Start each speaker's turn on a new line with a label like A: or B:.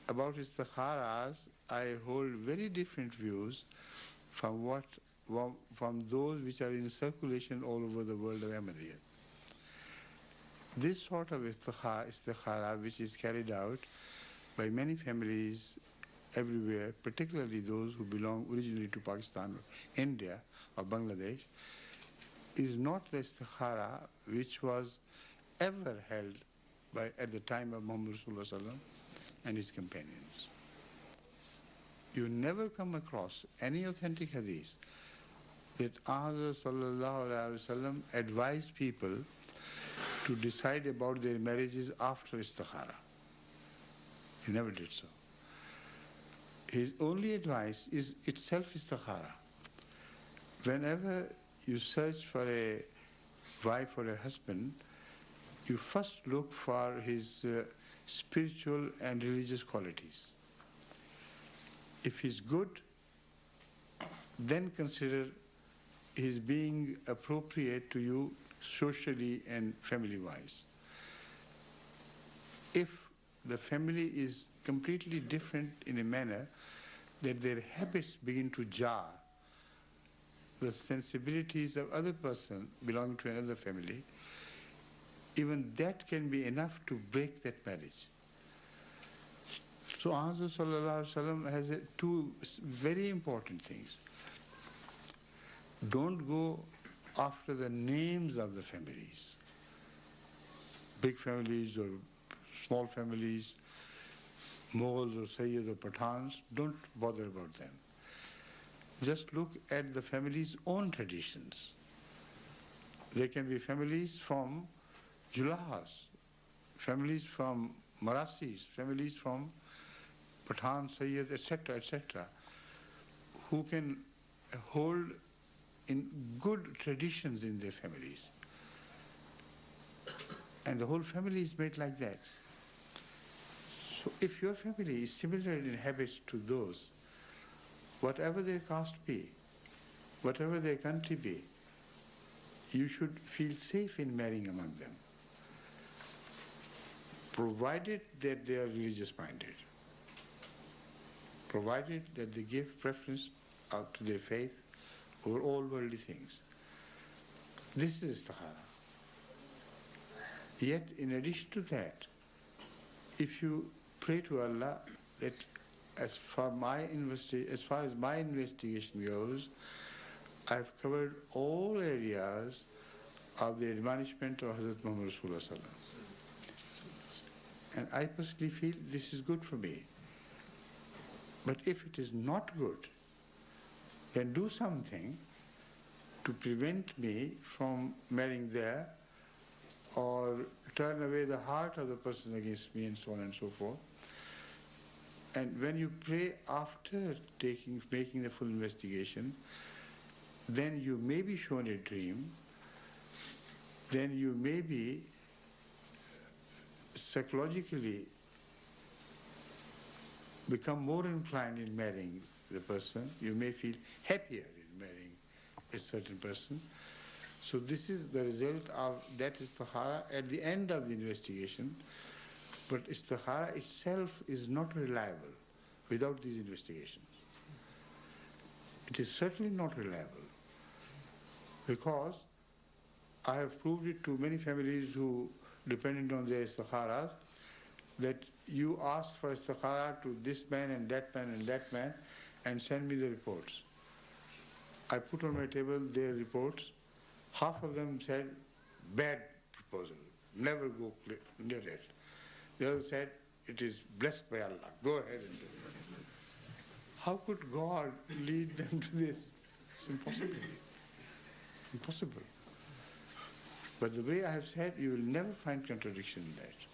A: about istikharas, I hold very different views from those which are in circulation all over the world of Ahmadiyyat. This sort of istikhara, which is carried out by many families everywhere, particularly those who belong originally to Pakistan or India or Bangladesh, is not the istikhara which was ever held at the time of Muhammad Rasulullah and his companions. You never come across any authentic hadith that Rasulullah advised people to decide about their marriages after istikhara. He never did so. His only advice is itself istikhara. Whenever you search for a wife or a husband, you first look for his spiritual and religious qualities. If he's good, then consider his being appropriate to you socially and family-wise. If the family is completely different in a manner that their habits begin to jar the sensibilities of other person belonging to another family, even that can be enough to break that marriage. So Rasulullah has two very important things. Don't go after the names of the families, big families or small families, Mughals or Sayyids or Pathans. Don't bother about them. Just look at the family's own traditions. There can be families from Julahas, families from Marasis, families from Pathan, Sayyids, etc., etc., who can hold in good traditions in their families. And the whole family is made like that. So if your family is similar in habits to those, whatever their caste be, whatever their country be, you should feel safe in marrying among them, provided that they are religious-minded, provided that they give preference to their faith over all worldly things. This is istikhara. Yet, in addition to that, if you pray to Allah that as far as my investigation goes, I've covered all areas of the admonishment of Hazrat Muhammad Rasulullah. And I personally feel this is good for me. But if it is not good, then do something to prevent me from marrying there, or turn away the heart of the person against me, and so on and so forth. And when you pray after making the full investigation, then you may be shown a dream, then you may be psychologically become more inclined in marrying the person. You may feel happier in marrying a certain person. So this is the result of that istikhara at the end of the investigation. But istikhara itself is not reliable without these investigations. It is certainly not reliable, because I have proved it to many families who depended on their istikharas, that you ask for istikhara to this man and that man and that man and send me the reports. I put on my table their reports. Half of them said, bad proposal, never go near it. The other said, it is blessed by Allah, go ahead and do it. How could God lead them to this? It's impossible. Impossible. But the way I have said, you will never find contradiction in that.